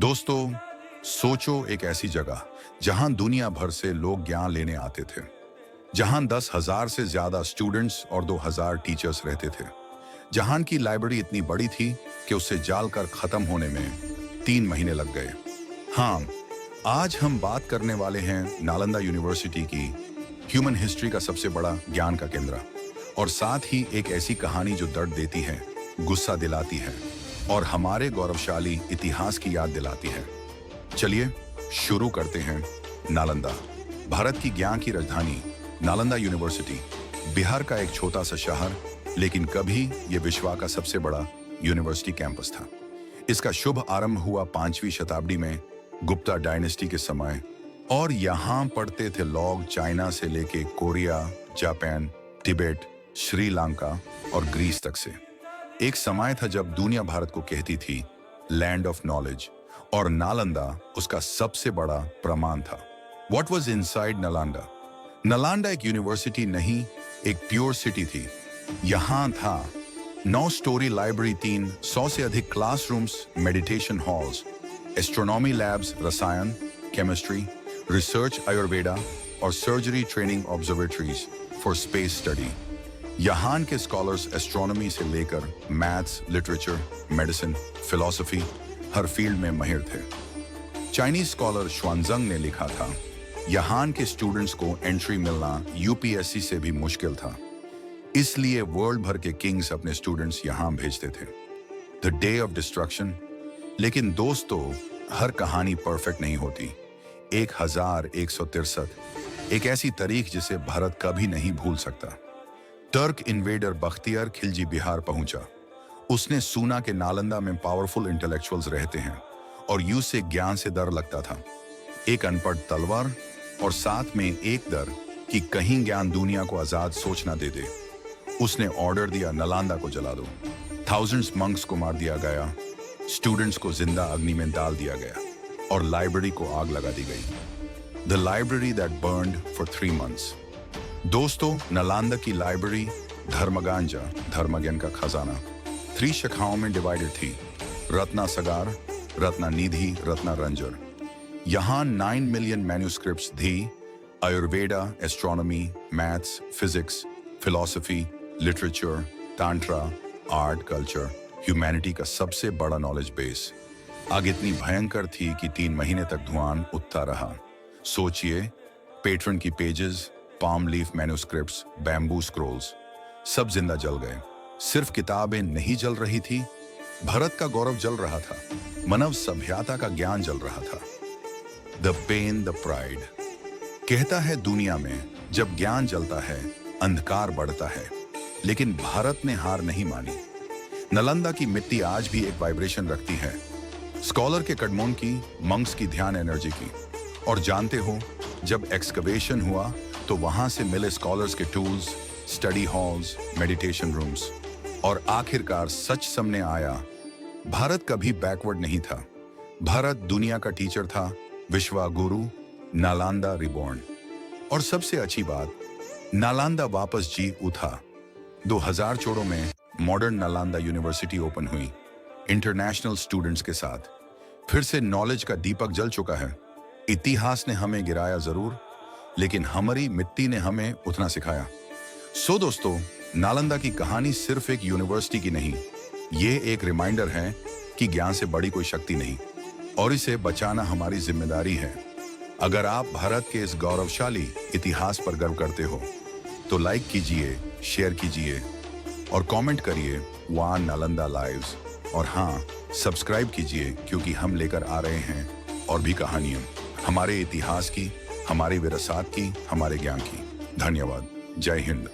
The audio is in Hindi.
दोस्तों, सोचो एक ऐसी जगह जहां दुनिया भर से लोग ज्ञान लेने आते थे, जहां 10,000 से ज्यादा स्टूडेंट्स और 2,000 टीचर्स रहते थे, जहां की लाइब्रेरी इतनी बड़ी थी कि उसे जालकर खत्म होने में 3 महीने लग गए। हाँ, आज हम बात करने वाले हैं नालंदा यूनिवर्सिटी की ह्यूमन हिस्ट्री का सबसे बड़ा ज्ञान का केंद्र, और साथ ही एक ऐसी कहानी जो दर्द देती है, गुस्सा दिलाती है और हमारे गौरवशाली इतिहास की याद दिलाती है। चलिए शुरू करते हैं। नालंदा, भारत की ज्ञान की राजधानी नालंदा यूनिवर्सिटी, बिहार का एक छोटा सा शहर, लेकिन कभी ये विश्व का सबसे बड़ा यूनिवर्सिटी कैंपस था। इसका शुभ आरंभ हुआ 5वीं शताब्दी में गुप्ता डायनेस्टी के समय, और यहाँ पढ़ते थे लोग चाइना से लेके कोरिया, जापान, तिब्बत, श्रीलंका और ग्रीस तक से। एक समय था जब दुनिया भारत को कहती थी लैंड ऑफ नॉलेज, और नालंदा उसका सबसे बड़ा प्रमाण था। What was inside Nalanda? Nalanda एक यूनिवर्सिटी नहीं, एक प्योर सिटी थी। यहाँ था 9 स्टोरी लाइब्रेरी, 300 से अधिक classrooms, meditation halls, astronomy labs, रसायन, केमिस्ट्री, रिसर्च, आयुर्वेदा और surgery training observatories for space study. यहाँ के स्कॉलर्स एस्ट्रोनॉमी से लेकर मैथ्स, लिटरेचर, मेडिसिन, फिलॉसफी हर फील्ड में माहिर थे। चाइनीज स्कॉलर शुआनजंग ने लिखा था, यहाँ के स्टूडेंट्स को एंट्री मिलना यूपीएससी से भी मुश्किल था, इसलिए वर्ल्ड भर के किंग्स अपने स्टूडेंट्स यहाँ भेजते थे। The day of destruction. लेकिन दोस्तों, हर कहानी परफेक्ट नहीं होती। 1163 एक ऐसी तारीख जिसे भारत कभी नहीं भूल सकता। टर्क इन्वेडर बख्तियार खिलजी बिहार पहुंचा। उसने सुना कि नालंदा में पावरफुल इंटेलेक्चुअल्स रहते हैं और यूं से ज्ञान से डर लगता था। एक अनपढ़ तलवार और साथ में एक डर कि कहीं ज्ञान दुनिया को आजाद सोच ना दे दे। उसने ऑर्डर दिया, नालंदा को जला दो। थाउजेंड्स मंक्स को मार दिया गया, स्टूडेंट्स को जिंदा अग्नि में डाल दिया गया और लाइब्रेरी को आग लगा दी गई। The library that burned for 3 months। दोस्तों, नालंदा की लाइब्रेरी धर्मगांजा, धर्मज्ञान का खजाना, 3 शाखाओं में डिवाइडेड थी। रत्नासगार, रत्नानिधि, रत्नारंजर। यहाँ 9 मिलियन मैन्युस्क्रिप्ट्स थी। Ayurveda, astronomy, maths, physics, philosophy, literature, tantra, art, culture, humanity का सबसे बड़ा नॉलेज बेस। आग इतनी भयंकर थी कि 3 महीने तक धुआं उठता रहा। सोचिए, पेट्रन की pages, palm leaf manuscripts, bamboo scrolls, सब जिंदा जल गए। सिर्फ किताबें नहीं जल रही थी, भारत का गौरव जल रहा था, मानव सभ्यता का ज्ञान जल रहा था। The pain, the pride. कहता है दुनिया में जब ज्ञान जलता है, अंधकार बढ़ता है, लेकिन भारत ने हार नहीं मानी। नालंदा की मिट्टी आज भी एक वाइब्रेशन रखती है, स्कॉलर के कदमों की, मंक्स की ध्यान एनर्जी की। और जानते हो, जब एक्सकवेशन हुआ तो वहां से मिले स्कॉलर्स के tools, study halls, meditation rooms, और आखिरकार सच सामने आया, भारत कभी बैकवर्ड नहीं था। भारत दुनिया का टीचर था, विश्व गुरु, नालंदा रिबॉर्न। और सबसे अच्छी बात, नालंदा वापस जी उठा। 2014 में मॉडर्न नालंदा यूनिवर्सिटी ओपन हुई, इंटरनेशनल स्टूडेंट्स के साथ। फिर से नॉलेज का दीपक जल चुका है। इतिहास ने हमें गिराया जरूर, लेकिन हमारी मिट्टी ने हमें उठना सिखाया। सो दोस्तों, नालंदा की कहानी सिर्फ एक यूनिवर्सिटी की नहीं, ये एक रिमाइंडर है कि ज्ञान से बड़ी कोई शक्ति नहीं, और इसे बचाना हमारी जिम्मेदारी है। अगर आप भारत के इस गौरवशाली इतिहास पर गर्व करते हो तो लाइक कीजिए, शेयर कीजिए और कमेंट करिए वन नालंदा लाइव्स। और हाँ, सब्सक्राइब कीजिए, क्योंकि हम लेकर आ रहे हैं और भी कहानियां हमारे इतिहास की, हमारे विरासत की, हमारे ज्ञान की। धन्यवाद। जय हिंद।